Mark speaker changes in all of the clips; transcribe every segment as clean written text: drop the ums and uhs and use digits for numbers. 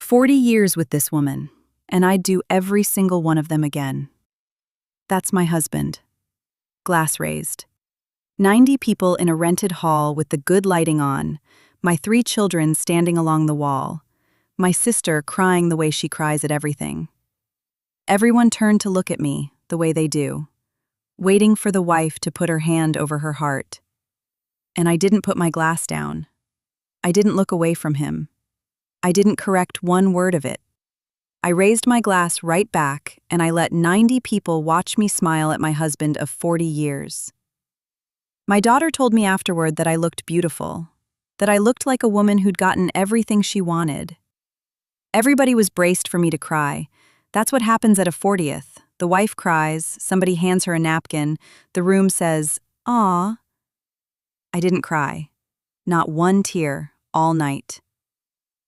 Speaker 1: 40 years with this woman, and I'd do every single one of them again. That's my husband. Glass raised. 90 people in a rented hall with the good lighting on, my 3 children standing along the wall, my sister crying the way she cries at everything. Everyone turned to look at me the way they do, waiting for the wife to put her hand over her heart. And I didn't put my glass down. I didn't look away from him. I didn't correct one word of it. I raised my glass right back, and I let 90 people watch me smile at my husband of 40 years. My daughter told me afterward that I looked beautiful, that I looked like a woman who'd gotten everything she wanted. Everybody was braced for me to cry. That's what happens at a 40th. The wife cries, somebody hands her a napkin, the room says, "Aw." I didn't cry. Not one tear, all night.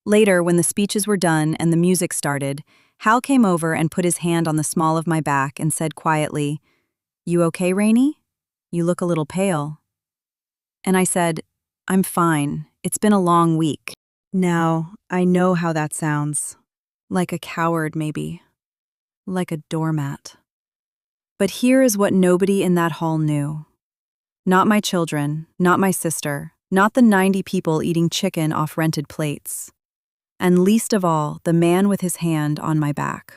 Speaker 1: Later, when the speeches were done and the music started, Hal came over and put his hand on the small of my back and said quietly, "You okay, Rainey? You look a little pale." And I said, "I'm fine. It's been a long week." Now, I know how that sounds. Like a coward, maybe. Like a doormat. But here is what nobody in that hall knew. Not my children, not my sister, not the 90 people eating chicken off rented plates. And least of all, the man with his hand on my back.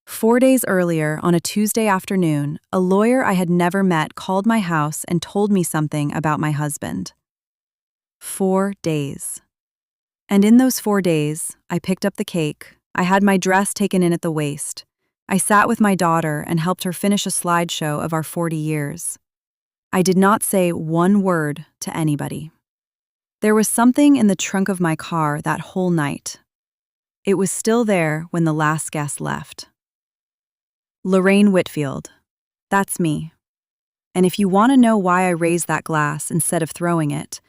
Speaker 1: 4 days earlier, on a Tuesday afternoon, a lawyer I had never met called my house and told me something about my husband. 4 days. And in those 4 days, I picked up the cake, I had my dress taken in at the waist, I sat with my daughter and helped her finish a slideshow of our 40 years. I did not say one word to anybody. There was something in the trunk of my car that whole night. It was still there when the last guest left. Lorraine Whitfield. That's me. And if you want to know why I raised that glass instead of throwing it,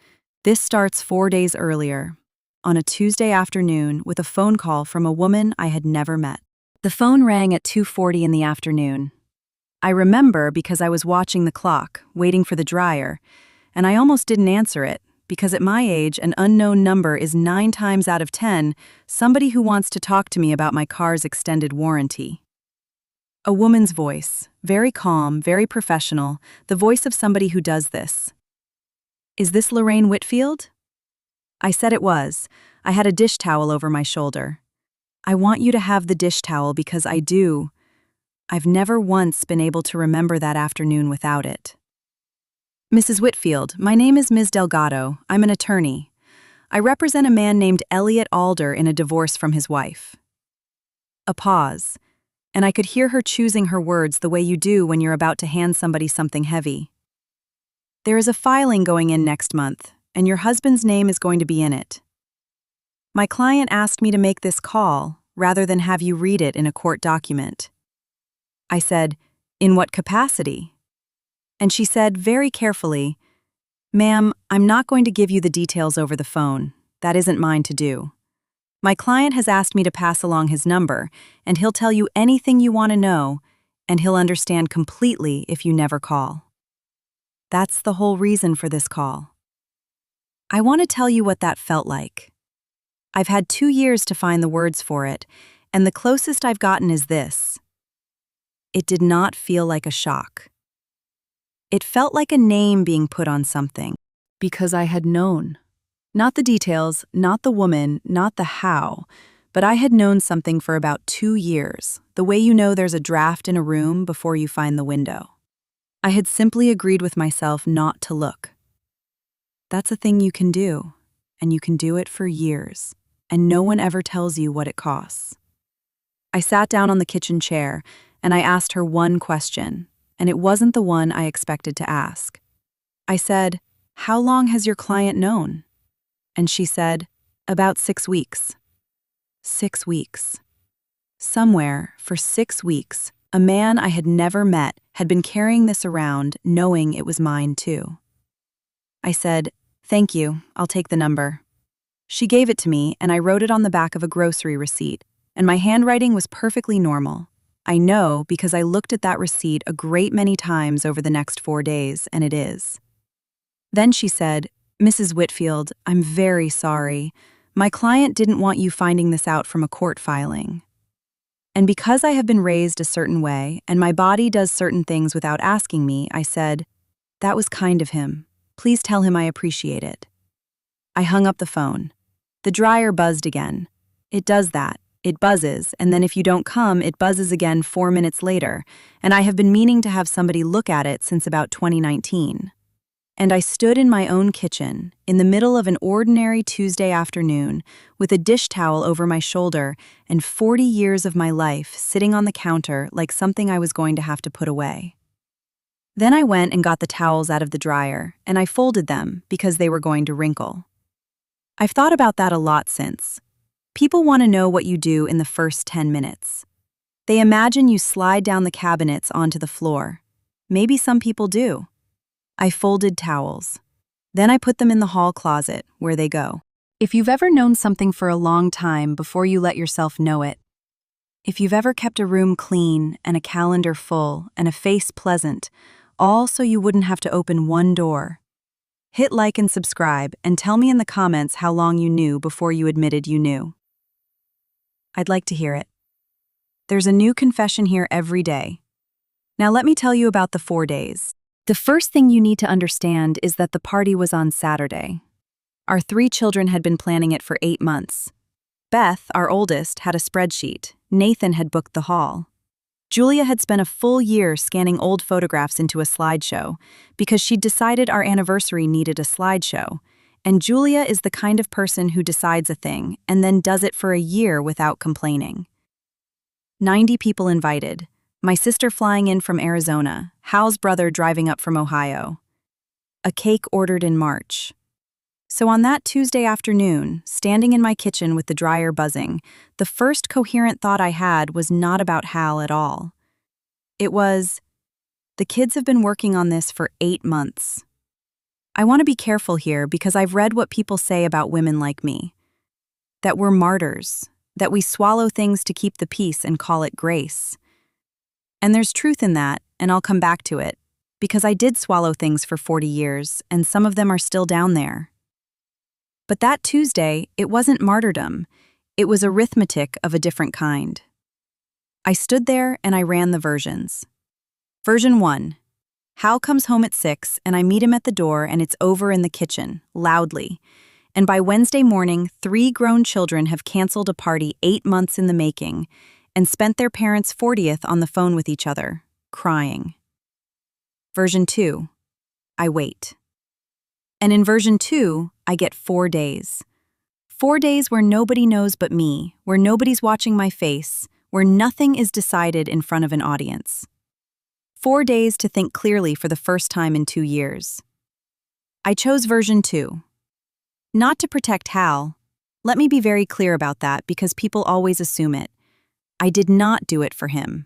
Speaker 1: this starts 4 days earlier, on a Tuesday afternoon with a phone call from a woman I had never met. The phone rang at 2:40 in the afternoon. I remember because I was watching the clock, waiting for the dryer, and I almost didn't answer it, because at my age, an unknown number is 9 times out of 10 somebody who wants to talk to me about my car's extended warranty. A woman's voice, very calm, very professional, the voice of somebody who does this. "Is this Lorraine Whitfield?" I said it was. I had a dish towel over my shoulder. "I want you to have the dish towel because I do. I've never once been able to remember that afternoon without it." "Mrs. Whitfield, my name is Ms. Delgado. I'm an attorney. I represent a man named Elliot Alder in a divorce from his wife." A pause, and I could hear her choosing her words the way you do when you're about to hand somebody something heavy. "There is a filing going in next month, and your husband's name is going to be in it. My client asked me to make this call rather than have you read it in a court document." I said, "In what capacity?" And she said very carefully, "Ma'am, I'm not going to give you the details over the phone. That isn't mine to do. My client has asked me to pass along his number, and he'll tell you anything you want to know, and he'll understand completely if you never call. That's the whole reason for this call." I want to tell you what that felt like. I've had 2 years to find the words for it, and the closest I've gotten is this. It did not feel like a shock. It felt like a name being put on something, because I had known. Not the details, not the woman, not the how, but I had known something for about 2 years, the way you know there's a draft in a room before you find the window. I had simply agreed with myself not to look. That's a thing you can do, and you can do it for years, and no one ever tells you what it costs. I sat down on the kitchen chair, and I asked her one question, and it wasn't the one I expected to ask. I said, "How long has your client known?" And she said, "About 6 weeks." 6 weeks. Somewhere, for 6 weeks, a man I had never met had been carrying this around, knowing it was mine too. I said, "Thank you, I'll take the number." She gave it to me, and I wrote it on the back of a grocery receipt, and my handwriting was perfectly normal. I know because I looked at that receipt a great many times over the next 4 days, and it is. Then she said, "Mrs. Whitfield, I'm very sorry, My client didn't want you finding this out from a court filing. And because I have been raised a certain way and my body does certain things without asking me, I said, "That was kind of him. Please tell him I appreciate it." I hung up the phone. The dryer buzzed again. It does that. It buzzes, and then if you don't come, it buzzes again 4 minutes later, and I have been meaning to have somebody look at it since about 2019. And I stood in my own kitchen, in the middle of an ordinary Tuesday afternoon, with a dish towel over my shoulder and 40 years of my life sitting on the counter like something I was going to have to put away. Then I went and got the towels out of the dryer, and I folded them because they were going to wrinkle. I've thought about that a lot since. People want to know what you do in the first 10 minutes. They imagine you slide down the cabinets onto the floor. Maybe some people do. I folded towels. Then I put them in the hall closet, where they go. If you've ever known something for a long time before you let yourself know it, if you've ever kept a room clean and a calendar full and a face pleasant, all so you wouldn't have to open one door, hit like and subscribe and tell me in the comments how long you knew before you admitted you knew. I'd like to hear it. There's a new confession here every day. Now let me tell you about the 4 days. The first thing you need to understand is that the party was on Saturday. Our 3 children had been planning it for 8 months. Beth, our oldest, had a spreadsheet. Nathan had booked the hall. Julia had spent a full year scanning old photographs into a slideshow because she'd decided our anniversary needed a slideshow. And Julia is the kind of person who decides a thing and then does it for a year without complaining. 90 people invited. My sister flying in from Arizona, Hal's brother driving up from Ohio. A cake ordered in March. So on that Tuesday afternoon, standing in my kitchen with the dryer buzzing, the first coherent thought I had was not about Hal at all. It was, the kids have been working on this for 8 months. I want to be careful here because I've read what people say about women like me. That we're martyrs, that we swallow things to keep the peace and call it grace. And there's truth in that, and I'll come back to it, because I did swallow things for 40 years, and some of them are still down there. But that Tuesday, it wasn't martyrdom. It was arithmetic of a different kind. I stood there and I ran the versions. Version 1. Hal comes home at 6 and I meet him at the door and it's over in the kitchen, loudly. And by Wednesday morning, 3 grown children have canceled a party 8 months in the making and spent their parents' 40th on the phone with each other, crying. Version 2. I wait. And in version 2, I get 4 days. 4 days where nobody knows but me, where nobody's watching my face, where nothing is decided in front of an audience. 4 days to think clearly for the first time in 2 years. I chose version 2. Not to protect Hal. Let me be very clear about that because people always assume it. I did not do it for him.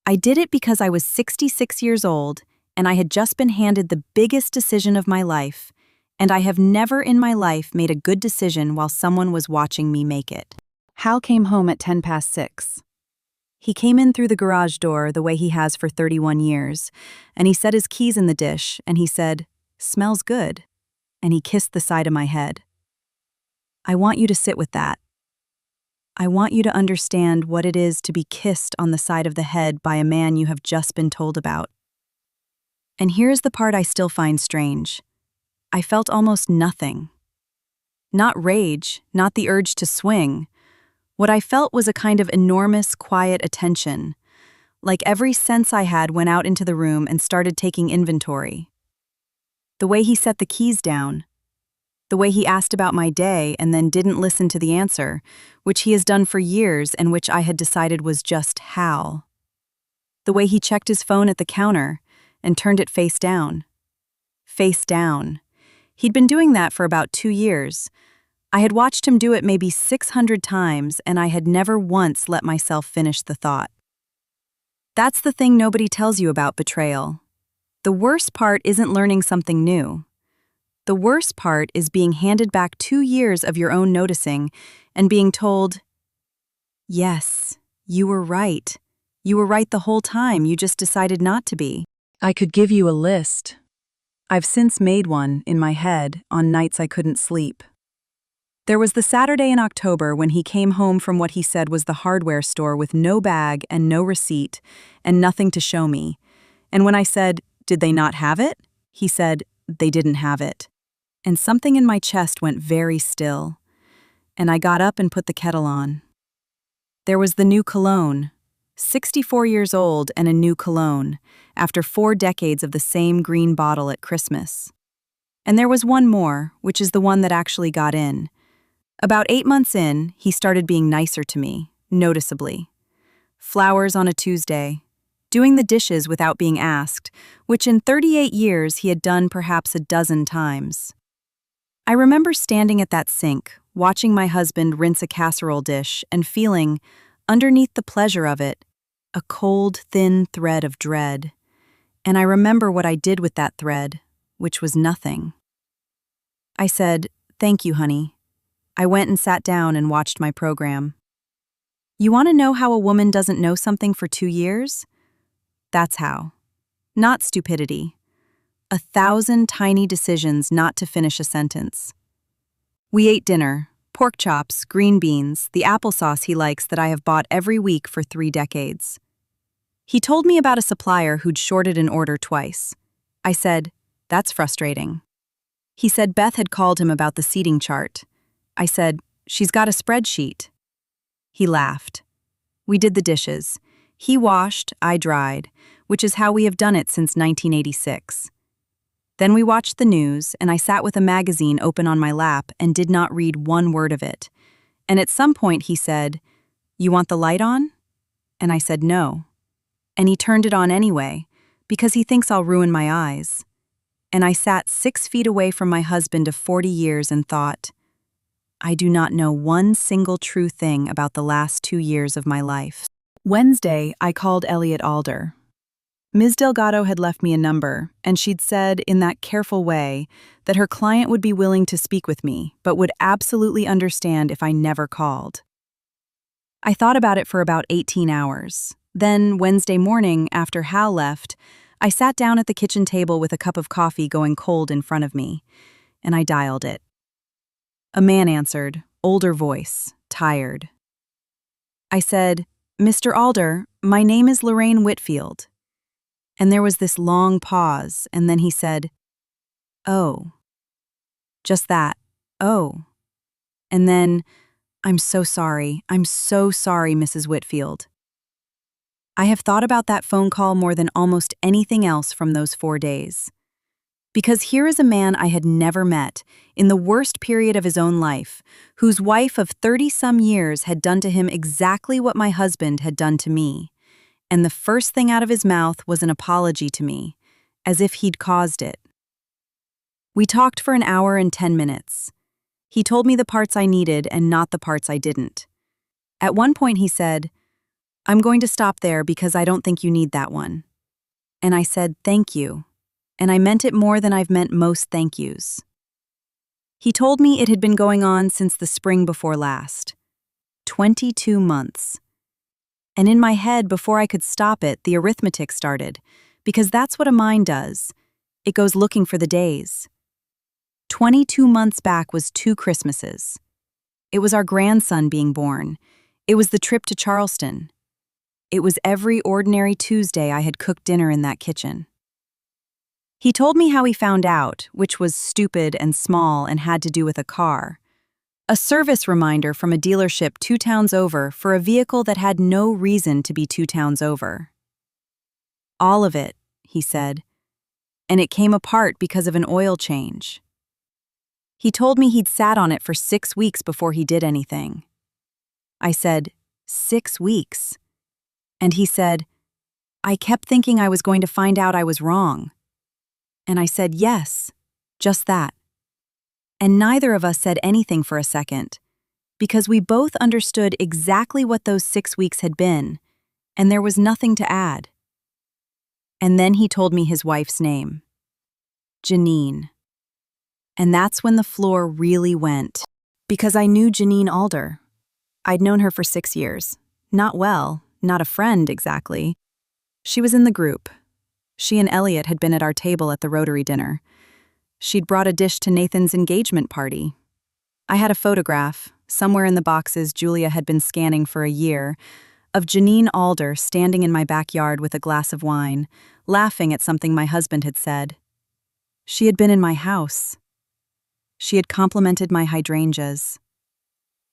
Speaker 1: I did it because I was 66 years old and I had just been handed the biggest decision of my life, and I have never in my life made a good decision while someone was watching me make it. Hal came home at 6:10. He came in through the garage door the way he has for 31 years, and he set his keys in the dish, and he said, "Smells good," and he kissed the side of my head. I want you to sit with that. I want you to understand what it is to be kissed on the side of the head by a man you have just been told about. And here's the part I still find strange. I felt almost nothing. Not rage, not the urge to swing. What I felt was a kind of enormous, quiet attention, like every sense I had went out into the room and started taking inventory. The way he set the keys down, the way he asked about my day and then didn't listen to the answer, which he has done for years and which I had decided was just Hal. The way he checked his phone at the counter and turned it face down. Face down. He'd been doing that for about 2 years. I had watched him do it maybe 600 times, and I had never once let myself finish the thought. That's the thing nobody tells you about betrayal. The worst part isn't learning something new. The worst part is being handed back 2 years of your own noticing and being told, "Yes, you were right. You were right the whole time, you just decided not to be." I could give you a list. I've since made one in my head on nights I couldn't sleep. There was the Saturday in October when he came home from what he said was the hardware store with no bag and no receipt and nothing to show me. And when I said, "Did they not have it?" he said, "They didn't have it." And something in my chest went very still. And I got up and put the kettle on. There was the new cologne, 64 years old and a new cologne, after 4 decades of the same green bottle at Christmas. And there was one more, which is the one that actually got in. About 8 months in, he started being nicer to me, noticeably. Flowers on a Tuesday, doing the dishes without being asked, which in 38 years he had done perhaps a dozen times. I remember standing at that sink, watching my husband rinse a casserole dish and feeling, underneath the pleasure of it, a cold, thin thread of dread. And I remember what I did with that thread, which was nothing. I said, "Thank you, honey." I went and sat down and watched my program. You want to know how a woman doesn't know something for 2 years? That's how. Not stupidity. 1,000 tiny decisions not to finish a sentence. We ate dinner, pork chops, green beans, the applesauce he likes that I have bought every week for 3 decades. He told me about a supplier who'd shorted an order twice. I said, "That's frustrating." He said Beth had called him about the seating chart. I said, "She's got a spreadsheet." He laughed. We did the dishes. He washed, I dried, which is how we have done it since 1986. Then we watched the news, and I sat with a magazine open on my lap and did not read one word of it. And at some point he said, "You want the light on?" And I said no. And he turned it on anyway, because he thinks I'll ruin my eyes. And I sat 6 feet away from my husband of 40 years and thought, I do not know one single true thing about the last 2 years of my life. Wednesday, I called Elliot Alder. Ms. Delgado had left me a number, and she'd said, in that careful way, that her client would be willing to speak with me, but would absolutely understand if I never called. I thought about it for about 18 hours. Then, Wednesday morning, after Hal left, I sat down at the kitchen table with a cup of coffee going cold in front of me, and I dialed it. A man answered, older voice, tired. I said, "Mr. Alder, my name is Lorraine Whitfield." And there was this long pause, and then he said, "Oh." Just that, "Oh." And then, I'm so sorry, Mrs. Whitfield." I have thought about that phone call more than almost anything else from those 4 days. Because here is a man I had never met, in the worst period of his own life, whose wife of 30-some years had done to him exactly what my husband had done to me. And the first thing out of his mouth was an apology to me, as if he'd caused it. We talked for an hour and 10 minutes. He told me the parts I needed and not the parts I didn't. At one point he said, "I'm going to stop there because I don't think you need that one." And I said, "Thank you." And I meant it more than I've meant most thank yous. He told me it had been going on since the spring before last. 22 months. And in my head, before I could stop it, the arithmetic started, because that's what a mind does. It goes looking for the days. 22 months back was 2 Christmases. It was our grandson being born. It was the trip to Charleston. It was every ordinary Tuesday I had cooked dinner in that kitchen. He told me how he found out, which was stupid and small and had to do with a car. A service reminder from a dealership 2 towns over for a vehicle that had no reason to be 2 towns over. All of it, he said, and it came apart because of an oil change. He told me he'd sat on it for 6 weeks before he did anything. I said, 6 weeks? And he said, I kept thinking I was going to find out I was wrong. And I said, yes, just that. And neither of us said anything for a second, because we both understood exactly what those 6 weeks had been, and there was nothing to add. And then he told me his wife's name. Janine. And that's when the floor really went, because I knew Janine Alder. I'd known her for 6 years. Not well, not a friend exactly. She was in the group. She and Elliot had been at our table at the Rotary dinner. She'd brought a dish to Nathan's engagement party. I had a photograph, somewhere in the boxes Julia had been scanning for a year, of Janine Alder standing in my backyard with a glass of wine, laughing at something my husband had said. She had been in my house. She had complimented my hydrangeas.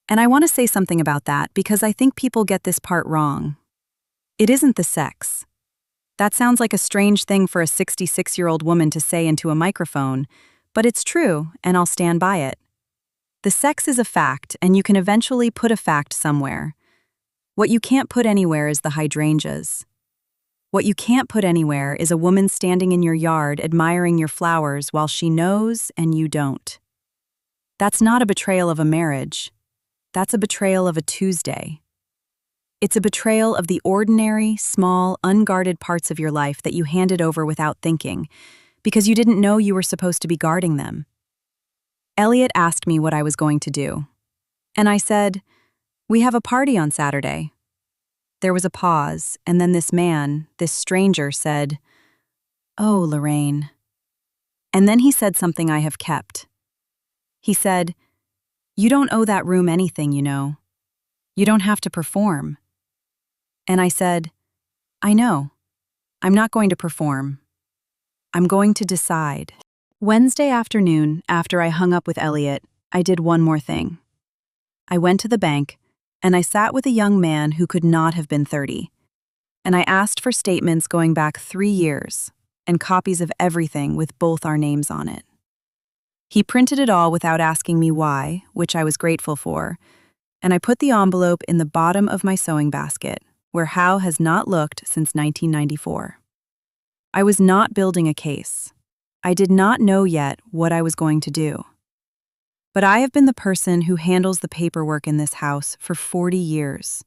Speaker 1: And I want to say something about that because I think people get this part wrong. It isn't the sex. That sounds like a strange thing for a 66-year-old woman to say into a microphone, but it's true, and I'll stand by it. The sex is a fact, and you can eventually put a fact somewhere. What you can't put anywhere is the hydrangeas. What you can't put anywhere is a woman standing in your yard admiring your flowers while she knows and you don't. That's not a betrayal of a marriage. That's a betrayal of a Tuesday. It's a betrayal of the ordinary, small, unguarded parts of your life that you handed over without thinking, because you didn't know you were supposed to be guarding them. Elliot asked me what I was going to do. And I said, "We have a party on Saturday." There was a pause, and then this man, this stranger, said, "Oh, Lorraine." And then he said something I have kept. He said, "You don't owe that room anything, you know. You don't have to perform." And I said, "I know. I'm not going to perform. I'm going to decide." Wednesday afternoon, after I hung up with Elliot, I did one more thing. I went to the bank, and I sat with a young man who could not have been 30. And I asked for statements going back 3 years, and copies of everything with both our names on it. He printed it all without asking me why, which I was grateful for, and I put the envelope in the bottom of my sewing basket, where Hal has not looked since 1994. I was not building a case. I did not know yet what I was going to do. But I have been the person who handles the paperwork in this house for 40 years,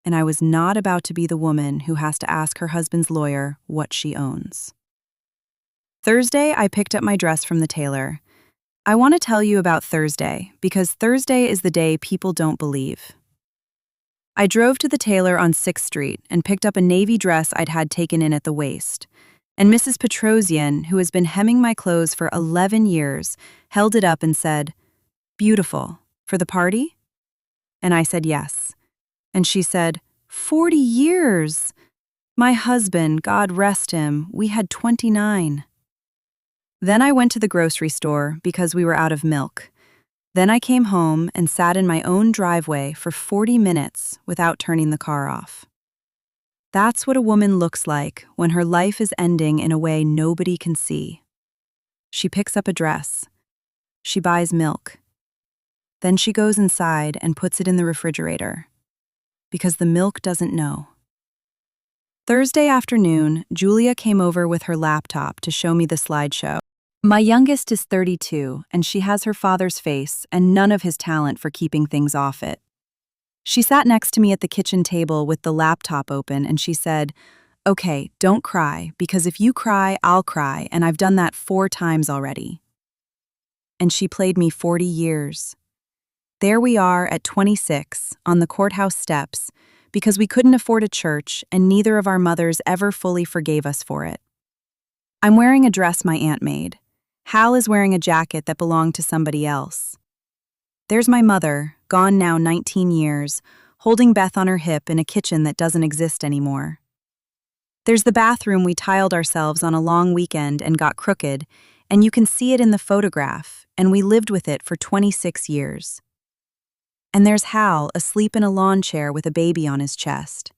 Speaker 1: and I was not about to be the woman who has to ask her husband's lawyer what she owns. Thursday, I picked up my dress from the tailor. I want to tell you about Thursday because Thursday is the day people don't believe. I drove to the tailor on 6th Street and picked up a navy dress I'd had taken in at the waist. And Mrs. Petrosian, who has been hemming my clothes for 11 years, held it up and said, "Beautiful. For the party?" And I said yes. And she said, 40 years! My husband, God rest him, we had 29. Then I went to the grocery store because we were out of milk. Then I came home and sat in my own driveway for 40 minutes without turning the car off. That's what a woman looks like when her life is ending in a way nobody can see. She picks up a dress. She buys milk. Then she goes inside and puts it in the refrigerator. Because the milk doesn't know. Thursday afternoon, Julia came over with her laptop to show me the slideshow. My youngest is 32, and she has her father's face and none of his talent for keeping things off it. She sat next to me at the kitchen table with the laptop open, and she said, "Okay, don't cry, because if you cry, I'll cry, and I've done that 4 times already." And she played me 40 years. There we are at 26, on the courthouse steps, because we couldn't afford a church, and neither of our mothers ever fully forgave us for it. I'm wearing a dress my aunt made. Hal is wearing a jacket that belonged to somebody else. There's my mother, gone now 19 years, holding Beth on her hip in a kitchen that doesn't exist anymore. There's the bathroom we tiled ourselves on a long weekend and got crooked, and you can see it in the photograph, and we lived with it for 26 years. And there's Hal asleep in a lawn chair with a baby on his chest.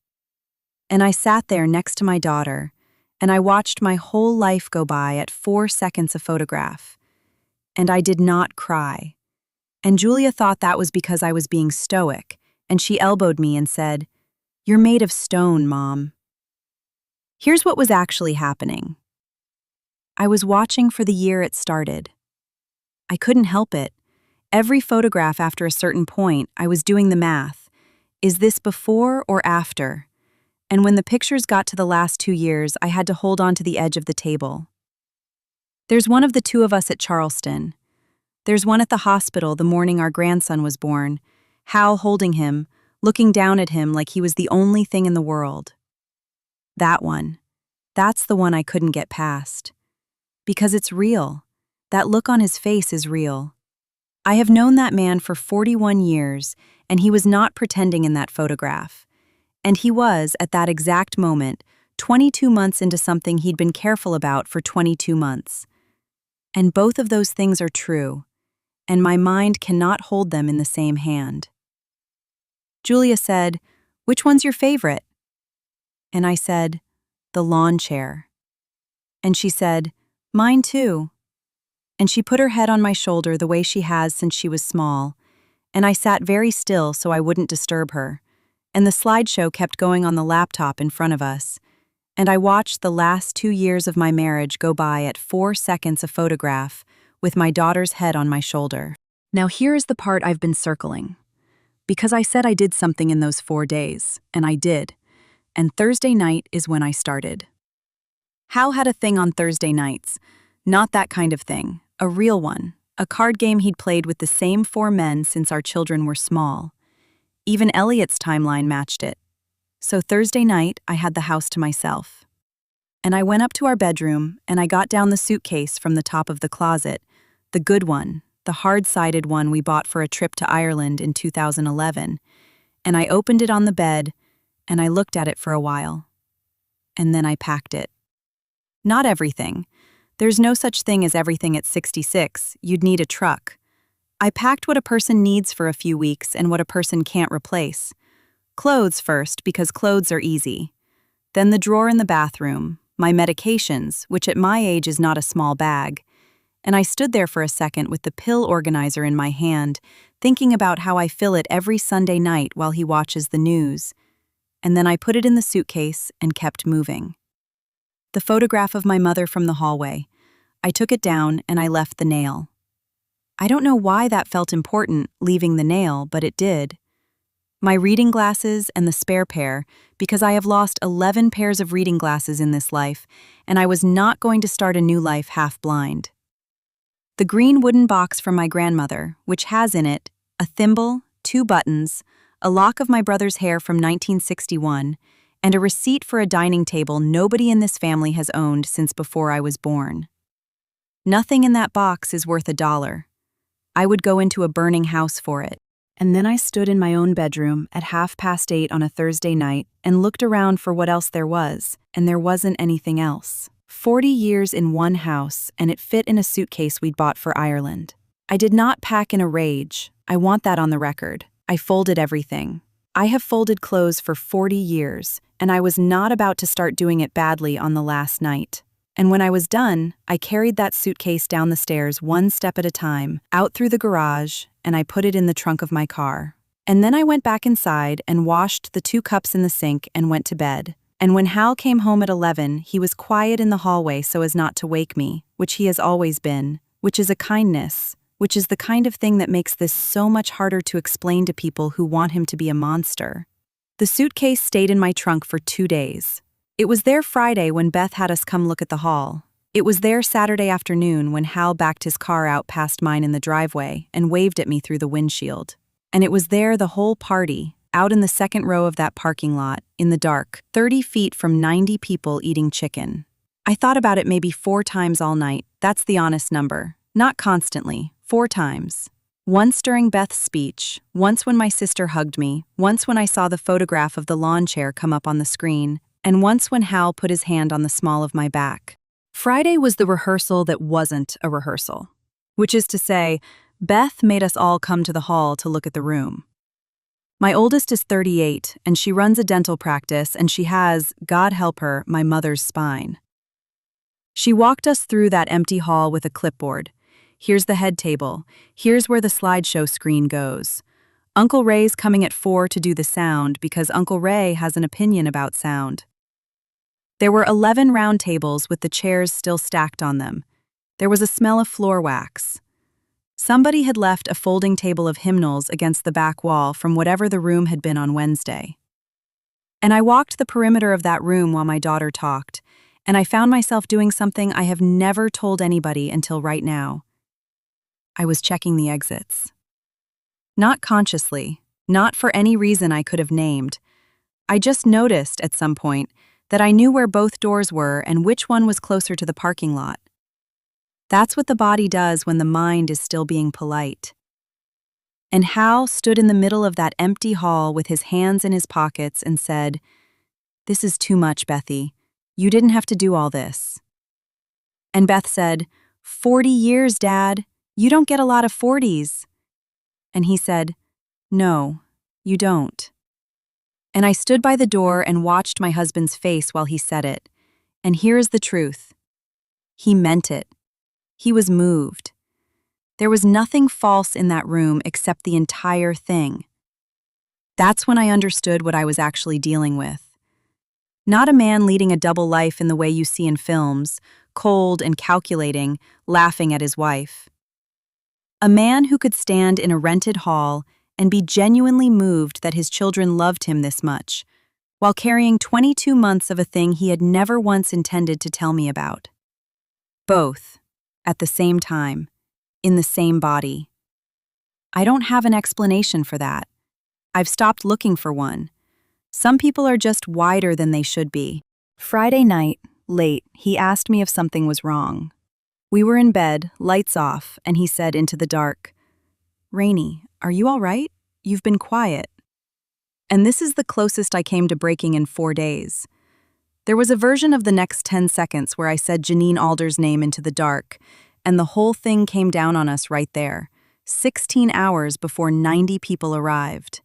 Speaker 1: And I sat there next to my daughter, and I watched my whole life go by at 4 seconds a photograph. And I did not cry. And Julia thought that was because I was being stoic, and she elbowed me and said, "You're made of stone, Mom." Here's what was actually happening. I was watching for the year it started. I couldn't help it. Every photograph after a certain point, I was doing the math. Is this before or after? And when the pictures got to the last 2 years, I had to hold on to the edge of the table. There's one of the 2 of us at Charleston. There's one at the hospital the morning our grandson was born, Hal holding him, looking down at him like he was the only thing in the world. That one. That's the one I couldn't get past. Because it's real. That look on his face is real. I have known that man for 41 years, and he was not pretending in that photograph. And he was, at that exact moment, 22 months into something he'd been careful about for 22 months. And both of those things are true, and my mind cannot hold them in the same hand. Julia said, "Which one's your favorite?" And I said, "The lawn chair." And she said, "Mine too." And she put her head on my shoulder the way she has since she was small, and I sat very still so I wouldn't disturb her, and the slideshow kept going on the laptop in front of us, and I watched the last 2 years of my marriage go by at 4 seconds a photograph, with my daughter's head on my shoulder. Now here is the part I've been circling. Because I said I did something in those 4 days, and I did, and Thursday night is when I started. Hal had a thing on Thursday nights. Not that kind of thing, a real one, a card game he'd played with the same 4 men since our children were small. Even Elliot's timeline matched it. So Thursday night, I had the house to myself. And I went up to our bedroom, and I got down the suitcase from the top of the closet, the good one, the hard-sided one we bought for a trip to Ireland in 2011, and I opened it on the bed, and I looked at it for a while. And then I packed it. Not everything. There's no such thing as everything at 66, you'd need a truck. I packed what a person needs for a few weeks and what a person can't replace. Clothes first, because clothes are easy. Then the drawer in the bathroom, my medications, which at my age is not a small bag. And I stood there for a second with the pill organizer in my hand, thinking about how I fill it every Sunday night while he watches the news. And then I put it in the suitcase and kept moving. The photograph of my mother from the hallway. I took it down and I left the nail. I don't know why that felt important, leaving the nail, but it did. My reading glasses and the spare pair, because I have lost 11 pairs of reading glasses in this life, and I was not going to start a new life half-blind. The green wooden box from my grandmother, which has in it a thimble, 2 buttons, a lock of my brother's hair from 1961, and a receipt for a dining table nobody in this family has owned since before I was born. Nothing in that box is worth $1. I would go into a burning house for it. And then I stood in my own bedroom at 8:30 on a Thursday night and looked around for what else there was, and there wasn't anything else. 40 years in one house, and it fit in a suitcase we'd bought for Ireland. I did not pack in a rage. I want that on the record. I folded everything. I have folded clothes for 40 years, and I was not about to start doing it badly on the last night. And when I was done, I carried that suitcase down the stairs 1 step at a time, out through the garage, and I put it in the trunk of my car. And then I went back inside and washed the 2 cups in the sink and went to bed. And when Hal came home at 11, he was quiet in the hallway so as not to wake me, which he has always been, which is a kindness, which is the kind of thing that makes this so much harder to explain to people who want him to be a monster. The suitcase stayed in my trunk for 2 days. It was there Friday when Beth had us come look at the hall. It was there Saturday afternoon when Hal backed his car out past mine in the driveway and waved at me through the windshield. And it was there the whole party, out in the second row of that parking lot, in the dark, 30 feet from 90 people eating chicken. I thought about it maybe 4 times all night. That's the honest number. Not constantly, 4 times. Once during Beth's speech, once when my sister hugged me, once when I saw the photograph of the lawn chair come up on the screen, and once when Hal put his hand on the small of my back. Friday was the rehearsal that wasn't a rehearsal. Which is to say, Beth made us all come to the hall to look at the room. My oldest is 38, and she runs a dental practice, and she has, God help her, my mother's spine. She walked us through that empty hall with a clipboard. Here's the head table. Here's where the slideshow screen goes. Uncle Ray's coming at 4 to do the sound because Uncle Ray has an opinion about sound. There were 11 round tables with the chairs still stacked on them. There was a smell of floor wax. Somebody had left a folding table of hymnals against the back wall from whatever the room had been on Wednesday. And I walked the perimeter of that room while my daughter talked, and I found myself doing something I have never told anybody until right now. I was checking the exits. Not consciously, not for any reason I could have named. I just noticed at some point that I knew where both doors were and which one was closer to the parking lot. That's what the body does when the mind is still being polite. And Hal stood in the middle of that empty hall with his hands in his pockets and said, "This is too much, Bethy. You didn't have to do all this." And Beth said, 40 years, Dad. You don't get a lot of 40s. And he said, "No, you don't." And I stood by the door and watched my husband's face while he said it. And here's the truth. He meant it. He was moved. There was nothing false in that room except the entire thing. That's when I understood what I was actually dealing with. Not a man leading a double life in the way you see in films, cold and calculating, laughing at his wife. A man who could stand in a rented hall and be genuinely moved that his children loved him this much, while carrying 22 months of a thing he had never once intended to tell me about. Both, at the same time, in the same body. I don't have an explanation for that. I've stopped looking for one. Some people are just wider than they should be. Friday night, late, he asked me if something was wrong. We were in bed, lights off, and he said into the dark, "Rainey, are you all right? You've been quiet." And this is the closest I came to breaking in 4 days. There was a version of the next 10 seconds where I said Janine Alder's name into the dark, and the whole thing came down on us right there, 16 hours before 90 people arrived.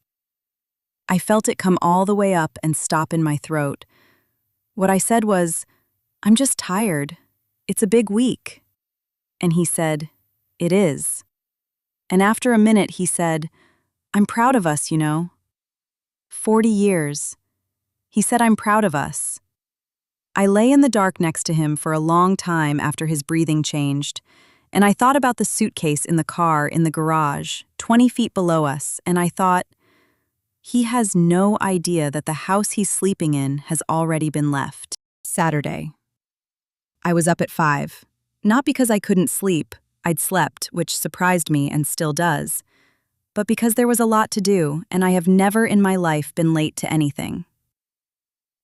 Speaker 1: I felt it come all the way up and stop in my throat. What I said was, "I'm just tired. It's a big week." And he said, "It is." And after a minute he said, "I'm proud of us, you know." 40 years. He said, "I'm proud of us." I lay in the dark next to him for a long time after his breathing changed, and I thought about the suitcase in the car in the garage, 20 feet below us, and I thought, he has no idea that the house he's sleeping in has already been left. Saturday. I was up at 5. Not because I couldn't sleep, I'd slept, which surprised me and still does, but because there was a lot to do, and I have never in my life been late to anything.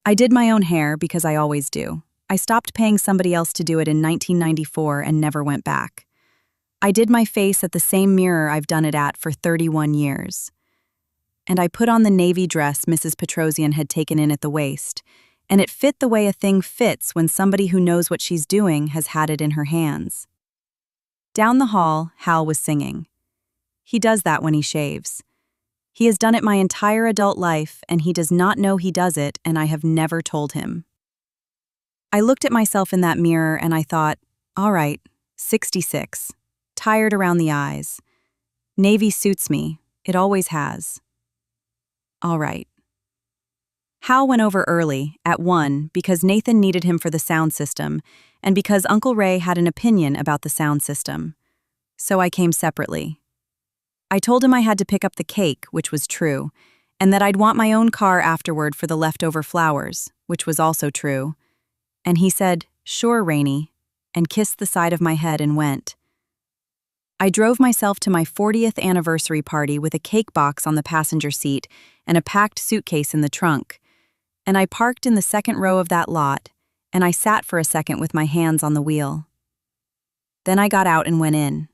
Speaker 1: I did my own hair because I always do. I stopped paying somebody else to do it in 1994 and never went back. I did my face at the same mirror I've done it at for 31 years. And I put on the navy dress Mrs. Petrosian had taken in at the waist, and it fit the way a thing fits when somebody who knows what she's doing has had it in her hands. Down the hall, Hal was singing. He does that when he shaves. He has done it my entire adult life, and he does not know he does it, and I have never told him. I looked at myself in that mirror and I thought, all right, 66, tired around the eyes. Navy suits me, it always has. All right. Hal went over early, at 1, because Nathan needed him for the sound system, and because Uncle Ray had an opinion about the sound system. So I came separately. I told him I had to pick up the cake, which was true, and that I'd want my own car afterward for the leftover flowers, which was also true. And he said, "Sure, Rainey," and kissed the side of my head and went. I drove myself to my 40th anniversary party with a cake box on the passenger seat and a packed suitcase in the trunk, and I parked in the second row of that lot, and I sat for a second with my hands on the wheel. Then I got out and went in.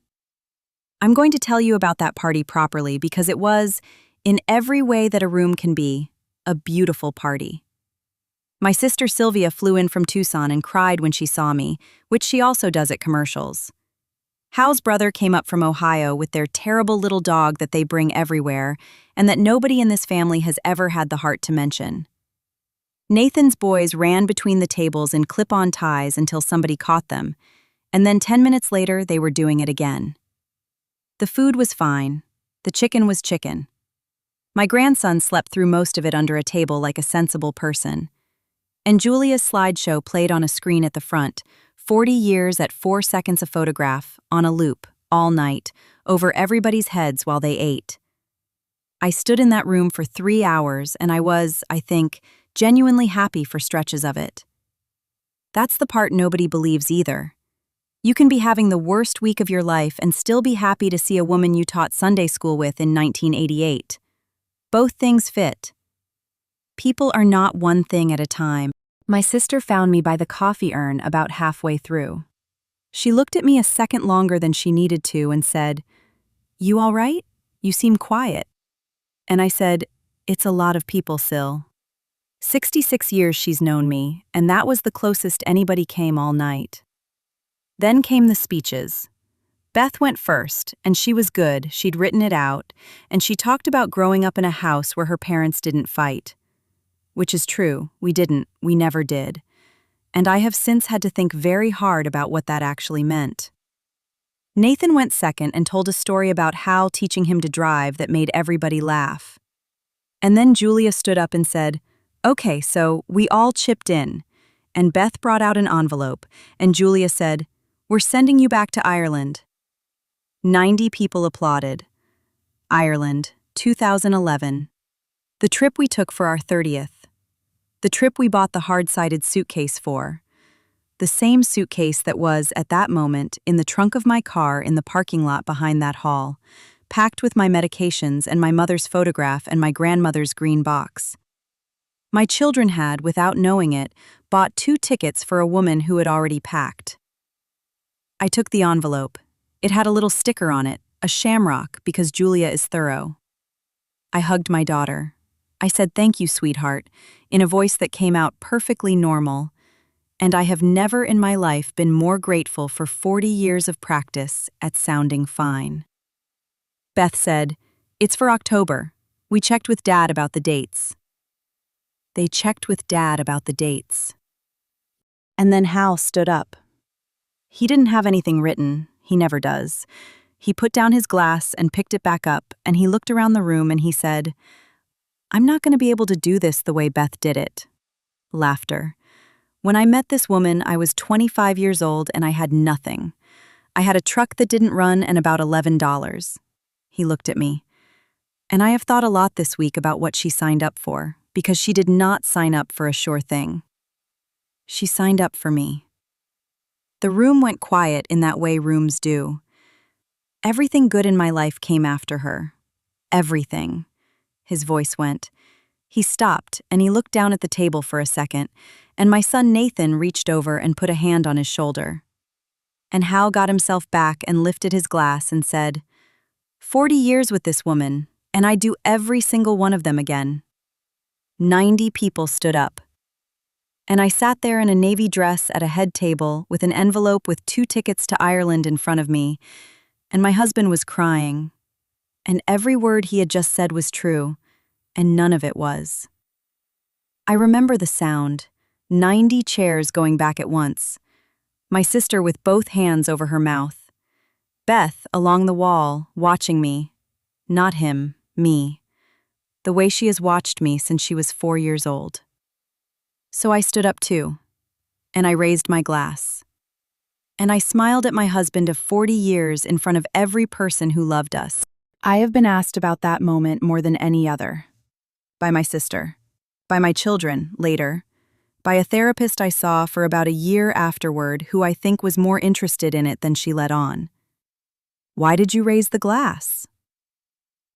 Speaker 1: I'm going to tell you about that party properly because it was, in every way that a room can be, a beautiful party. My sister Sylvia flew in from Tucson and cried when she saw me, which she also does at commercials. Hal's brother came up from Ohio with their terrible little dog that they bring everywhere and that nobody in this family has ever had the heart to mention. Nathan's boys ran between the tables in clip-on ties until somebody caught them, and then 10 minutes later they were doing it again. The food was fine. The chicken was chicken. My grandson slept through most of it under a table like a sensible person. And Julia's slideshow played on a screen at the front, 40 years at 4 seconds a photograph, on a loop, all night, over everybody's heads while they ate. I stood in that room for 3 hours and I was, I think, genuinely happy for stretches of it. That's the part nobody believes either. You can be having the worst week of your life and still be happy to see a woman you taught Sunday school with in 1988. Both things fit. People are not one thing at a time. My sister found me by the coffee urn about halfway through. She looked at me a second longer than she needed to and said, "You all right?" "You seem quiet." And I said, "It's a lot of people, Sil. 66 years she's known me, and that was the closest anybody came all night." Then came the speeches. Beth went first, and she was good, she'd written it out, and she talked about growing up in a house where her parents didn't fight. Which is true, we never did. And I have since had to think very hard about what that actually meant. Nathan went second and told a story about Hal teaching him to drive that made everybody laugh. And then Julia stood up and said, "Okay, so we all chipped in." And Beth brought out an envelope, and Julia said, "We're sending you back to Ireland." 90 people applauded. Ireland, 2011. The trip we took for our 30th. The trip we bought the hard-sided suitcase for. The same suitcase that was, at that moment, in the trunk of my car in the parking lot behind that hall, packed with my medications and my mother's photograph and my grandmother's green box. My children had, without knowing it, bought 2 tickets for a woman who had already packed. I took the envelope. It had a little sticker on it, a shamrock, because Julia is thorough. I hugged my daughter. I said, "Thank you, sweetheart," in a voice that came out perfectly normal, and I have never in my life been more grateful for 40 years of practice at sounding fine. Beth said, "It's for October. We checked with Dad about the dates." They checked with Dad about the dates. And then Hal stood up. He didn't have anything written. He never does. He put down his glass and picked it back up, and he looked around the room and he said, "I'm not going to be able to do this the way Beth did it." Laughter. When I met this woman, I was 25 years old and I had nothing. I had a truck that didn't run and about $11. He looked at me. And I have thought a lot this week about what she signed up for, because she did not sign up for a sure thing. She signed up for me. The room went quiet in that way rooms do. Everything good in my life came after her. Everything. His voice went. He stopped, and he looked down at the table for a second, and my son Nathan reached over and put a hand on his shoulder. And Hal got himself back and lifted his glass and said, 40 years with this woman, and I do every single one of them again." 90 people stood up. And I sat there in a navy dress at a head table with an envelope with 2 tickets to Ireland in front of me, and my husband was crying. And every word he had just said was true, and none of it was. I remember the sound, 90 chairs going back at once, my sister with both hands over her mouth, Beth along the wall, watching me, not him, me, the way she has watched me since she was 4 years old. So I stood up too, and I raised my glass. And I smiled at my husband of 40 years in front of every person who loved us. I have been asked about that moment more than any other. By my sister, by my children, later, by a therapist I saw for about a year afterward who I think was more interested in it than she let on. Why did you raise the glass?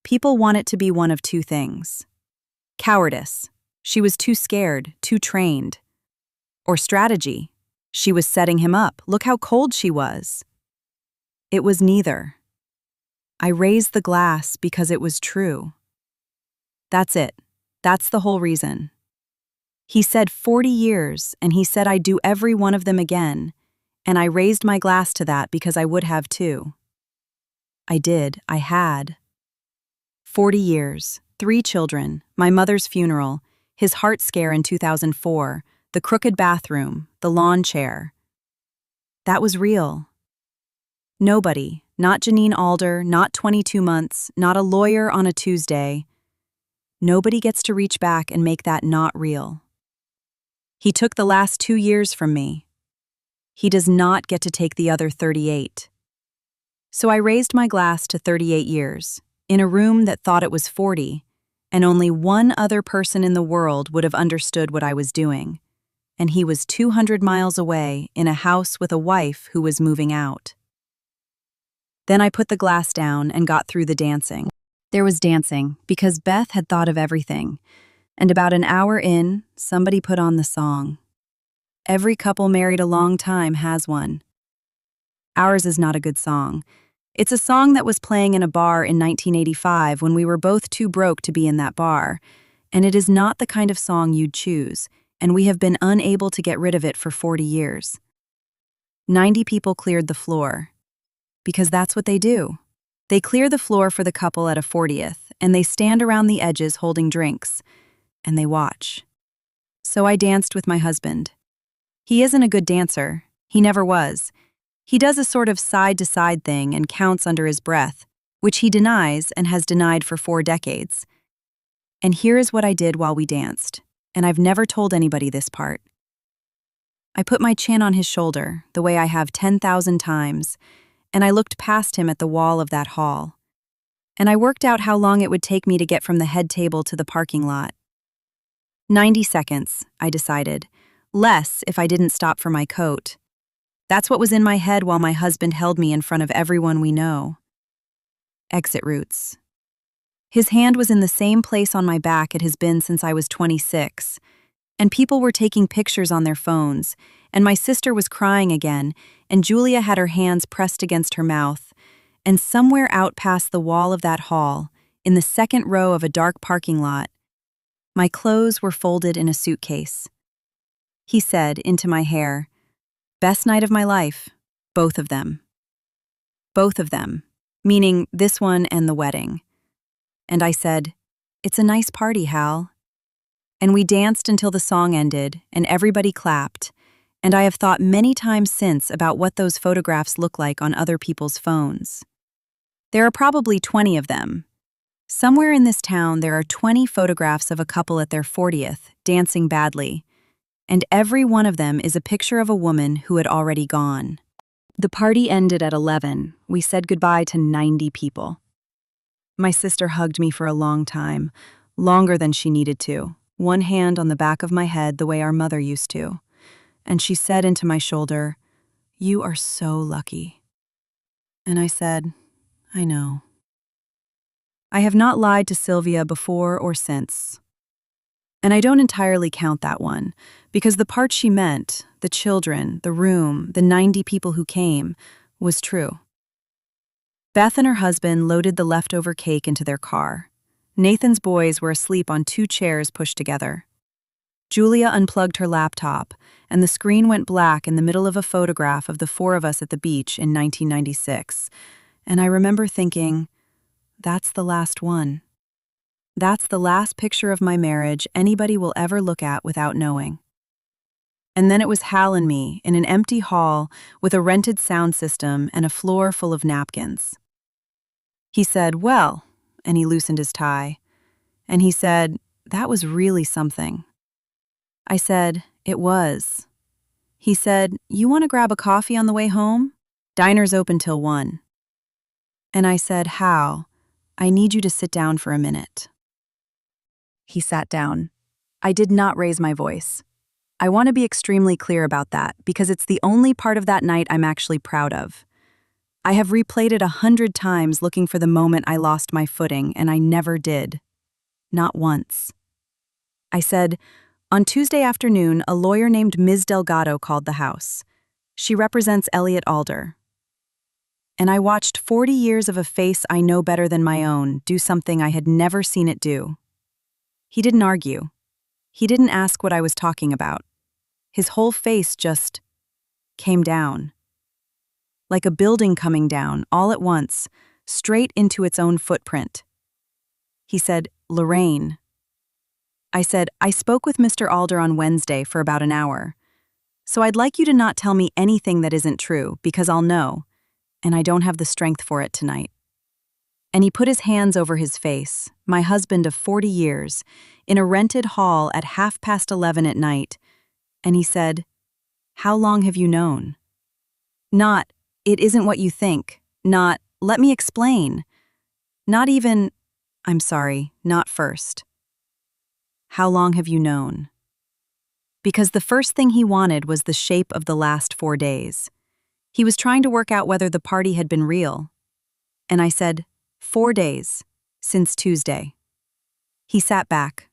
Speaker 1: People want it to be one of 2 things. Cowardice. She was too scared, too trained. Or strategy. She was setting him up. Look how cold she was. It was neither. I raised the glass because it was true. That's it. That's the whole reason. He said 40 years, and he said I'd do every one of them again, and I raised my glass to that because I would have too. I did. I had. 40 years, 3 children, my mother's funeral, his heart scare in 2004, the crooked bathroom, the lawn chair. That was real. Nobody, not Janine Alder, not 22 months, not a lawyer on a Tuesday. Nobody gets to reach back and make that not real. He took the last 2 years from me. He does not get to take the other 38. So I raised my glass to 38 years, in a room that thought it was 40, and only one other person in the world would have understood what I was doing, and he was 200 miles away in a house with a wife who was moving out. Then I put the glass down and got through the dancing. There was dancing because Beth had thought of everything, and about an hour in, somebody put on the song. Every couple married a long time has one. Ours is not a good song. It's a song that was playing in a bar in 1985 when we were both too broke to be in that bar, and it is not the kind of song you'd choose, and we have been unable to get rid of it for 40 years. 90 people cleared the floor. Because that's what they do. They clear the floor for the couple at a 40th, and they stand around the edges holding drinks, and they watch. So I danced with my husband. He isn't a good dancer. He never was. He does a sort of side-to-side thing and counts under his breath, which he denies and has denied for 4 decades. And here is what I did while we danced, and I've never told anybody this part. I put my chin on his shoulder, the way I have 10,000 times, and I looked past him at the wall of that hall. And I worked out how long it would take me to get from the head table to the parking lot. 90 seconds, I decided. Less if I didn't stop for my coat. That's what was in my head while my husband held me in front of everyone we know. Exit routes. His hand was in the same place on my back it has been since I was 26. And people were taking pictures on their phones, and my sister was crying again, and Julia had her hands pressed against her mouth, and somewhere out past the wall of that hall, in the second row of a dark parking lot, my clothes were folded in a suitcase. He said into my hair, "Best night of my life, both of them." Both of them, meaning this one and the wedding. And I said, "It's a nice party, Hal." And we danced until the song ended, and everybody clapped, and I have thought many times since about what those photographs look like on other people's phones. There are probably 20 of them. Somewhere in this town there are 20 photographs of a couple at their 40th, dancing badly, and every one of them is a picture of a woman who had already gone. The party ended at 11. We said goodbye to 90 people. My sister hugged me for a long time, longer than she needed to. One hand on the back of my head the way our mother used to. And she said into my shoulder, "You are so lucky." And I said, "I know." I have not lied to Sylvia before or since. And I don't entirely count that one, because the part she meant, the children, the room, the 90 people who came, was true. Beth and her husband loaded the leftover cake into their car. Nathan's boys were asleep on 2 chairs pushed together. Julia unplugged her laptop, and the screen went black in the middle of a photograph of the 4 of us at the beach in 1996. And I remember thinking, that's the last one. That's the last picture of my marriage anybody will ever look at without knowing. And then it was Hal and me in an empty hall with a rented sound system and a floor full of napkins. He said, "Well," and he loosened his tie. And he said, "That was really something." I said, "It was." He said, "You want to grab a coffee on the way home? Diner's open till 1. And I said, "Hal, I need you to sit down for a minute." He sat down. I did not raise my voice. I want to be extremely clear about that because it's the only part of that night I'm actually proud of. I have replayed it 100 times looking for the moment I lost my footing, and I never did. Not once. I said, "On Tuesday afternoon, a lawyer named Ms. Delgado called the house. She represents Elliot Alder. And I watched 40 years of a face I know better than my own do something I had never seen it do." He didn't argue. He didn't ask what I was talking about. His whole face just came down. Like a building coming down, all at once, straight into its own footprint. He said, "Lorraine." I said, "I spoke with Mr. Alder on Wednesday for about an hour. So I'd like you to not tell me anything that isn't true, because I'll know, and I don't have the strength for it tonight." And he put his hands over his face, my husband of 40 years, in a rented hall at 11:30 at night, and he said, "How long have you known?" Not, "It isn't what you think," not, "Let me explain," not even, "I'm sorry, not first." How long have you known? Because the first thing he wanted was the shape of the last 4 days. He was trying to work out whether the party had been real. And I said, 4 days, since Tuesday. He sat back.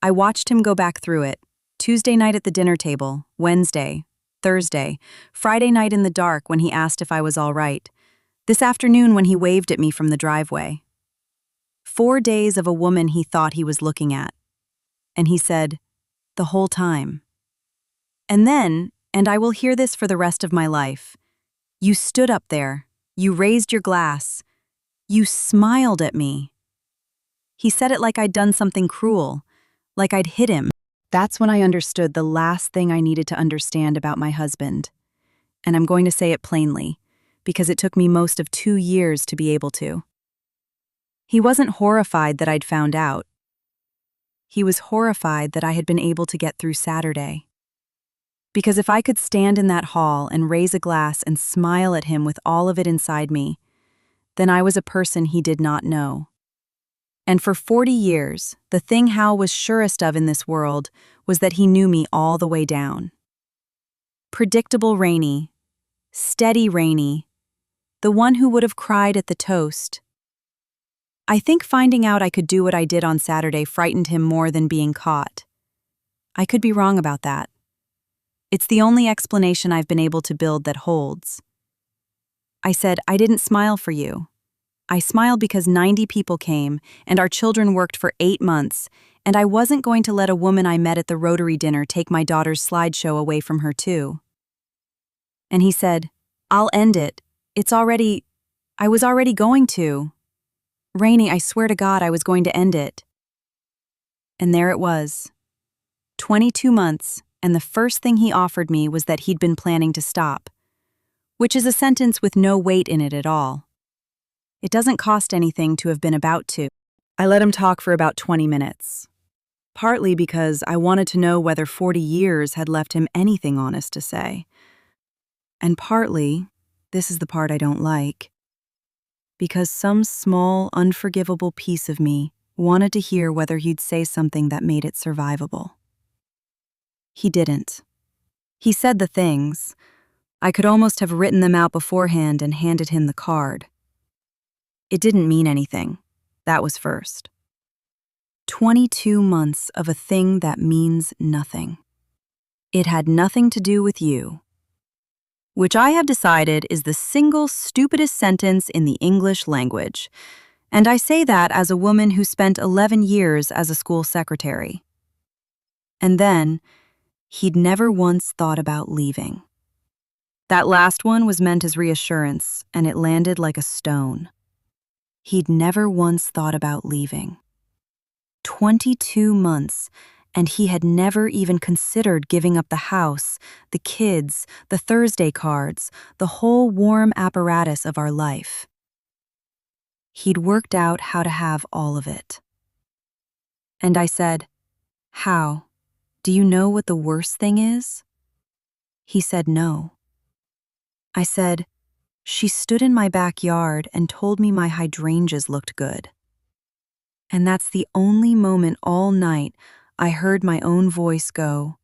Speaker 1: I watched him go back through it. Tuesday night at the dinner table, Wednesday, Thursday, Friday night in the dark when he asked if I was all right, This afternoon when he waved at me from the driveway. 4 days of a woman he thought he was looking at. And he said, the whole time. And then, and I will hear this for the rest of my life, you stood up there, you raised your glass, you smiled at me. He said it like I'd done something cruel, like I'd hit him. That's when I understood the last thing I needed to understand about my husband. And I'm going to say it plainly, because it took me most of 2 years to be able to. He wasn't horrified that I'd found out. He was horrified that I had been able to get through Saturday. Because if I could stand in that hall and raise a glass and smile at him with all of it inside me, then I was a person he did not know. And for 40 years, the thing Hal was surest of in this world was that he knew me all the way down. Predictable Rainey, steady Rainey, the one who would have cried at the toast. I think finding out I could do what I did on Saturday frightened him more than being caught. I could be wrong about that. It's the only explanation I've been able to build that holds. I said, I didn't smile for you. I smiled because 90 people came, and our children worked for 8 months, and I wasn't going to let a woman I met at the Rotary dinner take my daughter's slideshow away from her too. And he said, I'll end it. I was already going to. Rainey, I swear to God I was going to end it. And there it was. 22 months, and the first thing he offered me was that he'd been planning to stop, which is a sentence with no weight in it at all. It doesn't cost anything to have been about to. I let him talk for about 20 minutes, partly because I wanted to know whether 40 years had left him anything honest to say, and partly, this is the part I don't like, because some small, unforgivable piece of me wanted to hear whether he'd say something that made it survivable. He didn't. He said the things. I could almost have written them out beforehand and handed him the card. It didn't mean anything. That was first. 22 months of a thing that means nothing. It had nothing to do with you. Which I have decided is the single stupidest sentence in the English language. And I say that as a woman who spent 11 years as a school secretary. And then, he'd never once thought about leaving. That last one was meant as reassurance, and it landed like a stone. He'd never once thought about leaving. 22 months, and he had never even considered giving up the house, the kids, the Thursday cards, the whole warm apparatus of our life. He'd worked out how to have all of it. And I said, How? Do you know what the worst thing is? He said no. I said, She stood in my backyard and told me my hydrangeas looked good. And that's the only moment all night I heard my own voice go,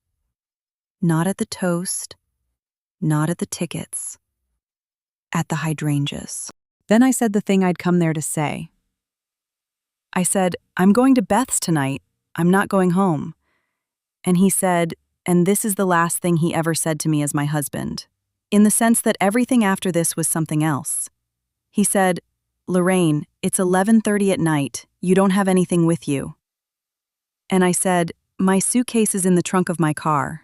Speaker 1: not at the toast, not at the tickets, at the hydrangeas. Then I said the thing I'd come there to say. I said, I'm going to Beth's tonight. I'm not going home. And he said, and this is the last thing he ever said to me as my husband, in the sense that everything after this was something else. He said, Lorraine, it's 11:30 at night. You don't have anything with you. And I said, my suitcase is in the trunk of my car.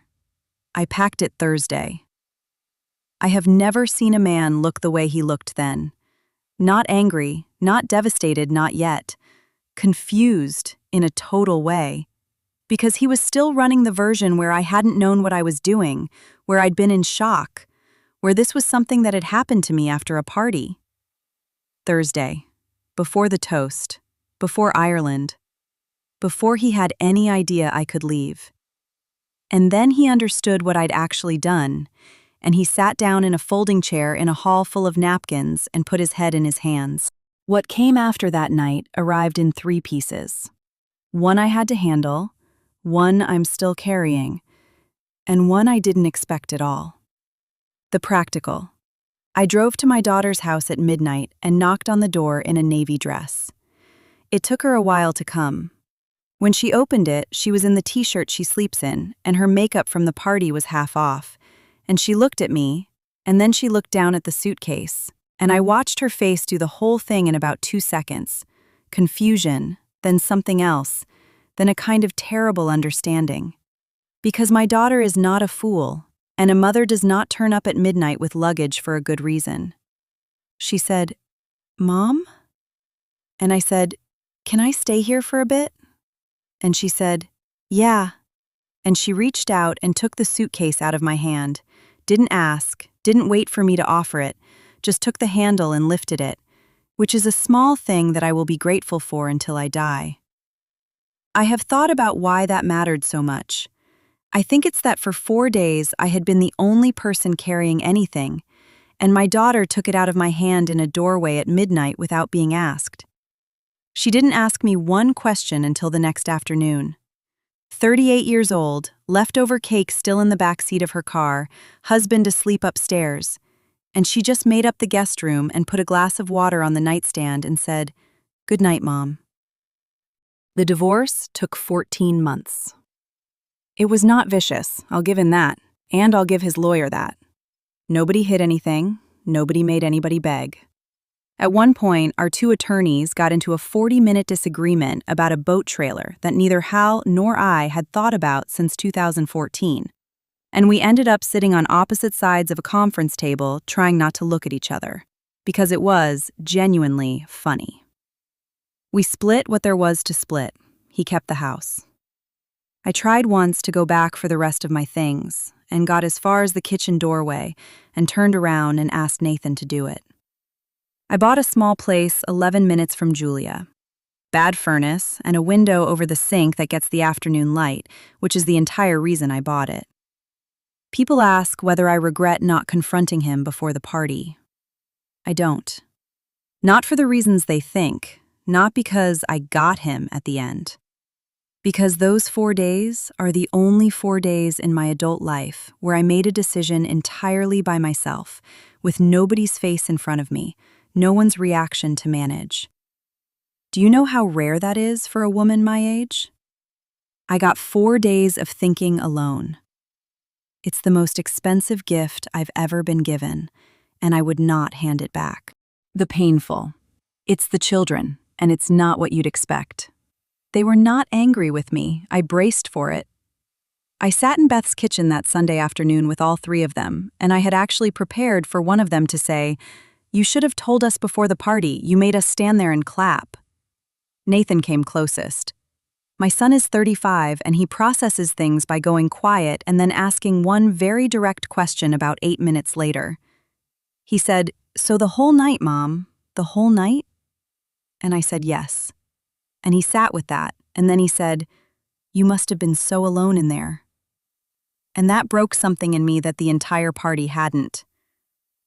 Speaker 1: I packed it Thursday. I have never seen a man look the way he looked then. Not angry, not devastated, not yet. Confused in a total way. Because he was still running the version where I hadn't known what I was doing, where I'd been in shock, where this was something that had happened to me after a party. Thursday, before the toast, before Ireland, before he had any idea I could leave. And then he understood what I'd actually done, and he sat down in a folding chair in a hall full of napkins and put his head in his hands. What came after that night arrived in 3 pieces. One I had to handle, one I'm still carrying, and one I didn't expect at all. The practical. I drove to my daughter's house at midnight and knocked on the door in a navy dress. It took her a while to come. When she opened it, she was in the t-shirt she sleeps in, and her makeup from the party was half off, and she looked at me, and then she looked down at the suitcase, And I watched her face do the whole thing in about 2 seconds. Confusion, then something else, then a kind of terrible understanding. Because my daughter is not a fool, and a mother does not turn up at midnight with luggage for a good reason. She said, "Mom?" And I said, "Can I stay here for a bit?" And she said, "Yeah." And she reached out and took the suitcase out of my hand, didn't ask, didn't wait for me to offer it, just took the handle and lifted it, which is a small thing that I will be grateful for until I die. I have thought about why that mattered so much. I think it's that for 4 days I had been the only person carrying anything, and my daughter took it out of my hand in a doorway at midnight without being asked. She didn't ask me one question until the next afternoon. 38 years old, leftover cake still in the back seat of her car, husband asleep upstairs, and she just made up the guest room and put a glass of water on the nightstand and said, "Good night, Mom." The divorce took 14 months. It was not vicious, I'll give him that, and I'll give his lawyer that. Nobody hid anything, nobody made anybody beg. At one point, our 2 attorneys got into a 40-minute disagreement about a boat trailer that neither Hal nor I had thought about since 2014. And we ended up sitting on opposite sides of a conference table trying not to look at each other, because it was genuinely funny. We split what there was to split. He kept the house. I tried once to go back for the rest of my things, and got as far as the kitchen doorway, and turned around and asked Nathan to do it. I bought a small place 11 minutes from Julia. Bad furnace, and a window over the sink that gets the afternoon light, which is the entire reason I bought it. People ask whether I regret not confronting him before the party. I don't. Not for the reasons they think, not because I got him at the end. Because those 4 days are the only 4 days in my adult life where I made a decision entirely by myself, with nobody's face in front of me, no one's reaction to manage. Do you know how rare that is for a woman my age? I got 4 days of thinking alone. It's the most expensive gift I've ever been given, and I would not hand it back. The painful. It's the children, and it's not what you'd expect. They were not angry with me. I braced for it. I sat in Beth's kitchen that Sunday afternoon with all 3 of them, and I had actually prepared for one of them to say, "You should have told us before the party. You made us stand there and clap." Nathan came closest. My son is 35, and he processes things by going quiet and then asking one very direct question about 8 minutes later. He said, "So the whole night, Mom? The whole night?" And I said yes. And he sat with that, and then he said, "You must have been so alone in there." And that broke something in me that the entire party hadn't.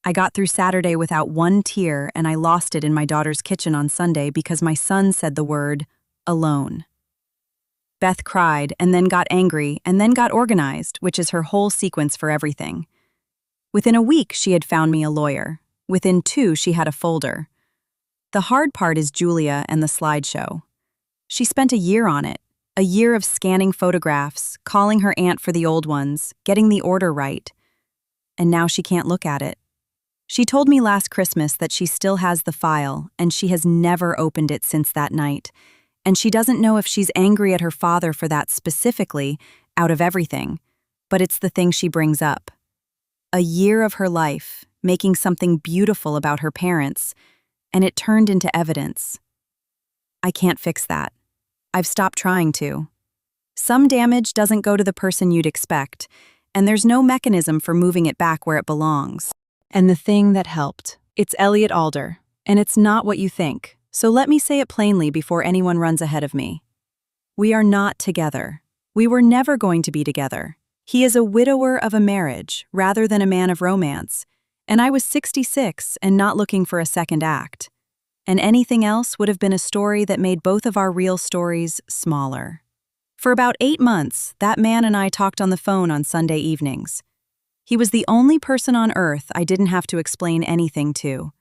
Speaker 1: I got through Saturday without one tear, and I lost it in my daughter's kitchen on Sunday because my son said the word, alone. Beth cried, and then got angry, and then got organized, which is her whole sequence for everything. Within a week, she had found me a lawyer. Within 2, she had a folder. The hard part is Julia and the slideshow. She spent a year on it, a year of scanning photographs, calling her aunt for the old ones, getting the order right. And now she can't look at it. She told me last Christmas that she still has the file, and she has never opened it since that night. And she doesn't know if she's angry at her father for that specifically, out of everything, but it's the thing she brings up. A year of her life, making something beautiful about her parents, and it turned into evidence. I can't fix that. I've stopped trying to. Some damage doesn't go to the person you'd expect, and there's no mechanism for moving it back where it belongs. And the thing that helped, it's Elliot Alder, and it's not what you think. So let me say it plainly before anyone runs ahead of me. We are not together. We were never going to be together. He is a widower of a marriage rather than a man of romance, and I was 66 and not looking for a second act. And anything else would have been a story that made both of our real stories smaller. For about 8 months, that man and I talked on the phone on Sunday evenings. He was the only person on earth I didn't have to explain anything to.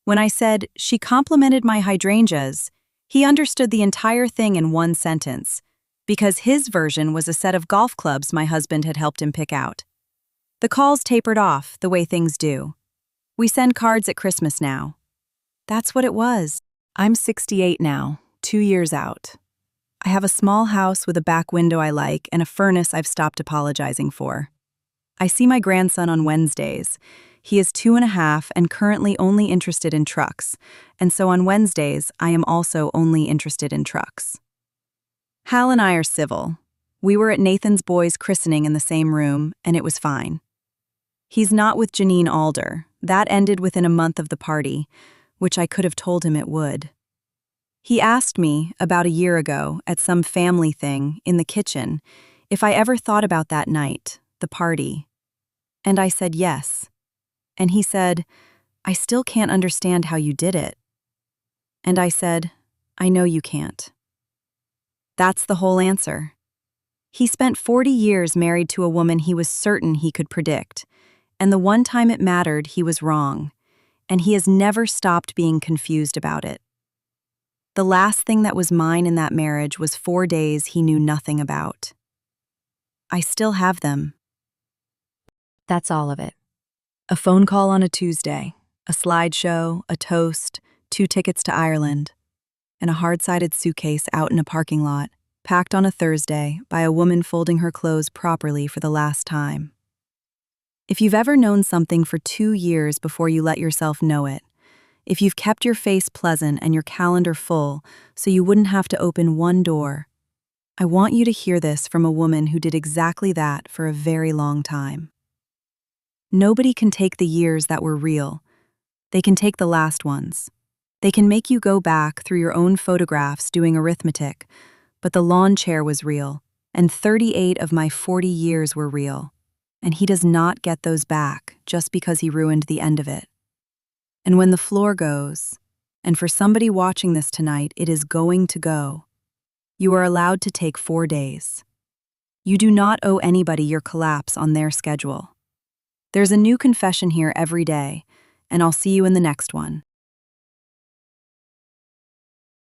Speaker 1: When I said, "She complimented my hydrangeas," he understood the entire thing in one sentence, because his version was a set of golf clubs my husband had helped him pick out. The calls tapered off, the way things do. We send cards at Christmas now. That's what it was. I'm 68 now, 2 years out. I have a small house with a back window I like and a furnace I've stopped apologizing for. I see my grandson on Wednesdays. He is 2.5 and currently only interested in trucks, and so on Wednesdays I am also only interested in trucks. Hal and I are civil. We were at Nathan's boy's christening in the same room, and it was fine. He's not with Janine Alder. That ended within a month of the party, which I could have told him it would. He asked me, about a year ago, at some family thing, in the kitchen, if I ever thought about that night, the party. And I said yes. And he said, I still can't understand how you did it. And I said, I know you can't. That's the whole answer. He spent 40 years married to a woman he was certain he could predict, and the one time it mattered, he was wrong, and he has never stopped being confused about it. The last thing that was mine in that marriage was 4 days he knew nothing about. I still have them. That's all of it. A phone call on a Tuesday, a slideshow, a toast, 2 tickets to Ireland, and a hard-sided suitcase out in a parking lot, packed on a Thursday by a woman folding her clothes properly for the last time. If you've ever known something for 2 years before you let yourself know it, if you've kept your face pleasant and your calendar full so you wouldn't have to open one door, I want you to hear this from a woman who did exactly that for a very long time. Nobody can take the years that were real. They can take the last ones. They can make you go back through your own photographs doing arithmetic, but the lawn chair was real, and 38 of my 40 years were real, and he does not get those back just because he ruined the end of it. And when the floor goes, and for somebody watching this tonight, it is going to go, you are allowed to take 4 days. You do not owe anybody your collapse on their schedule. There's a new confession here every day, and I'll see you in the next one.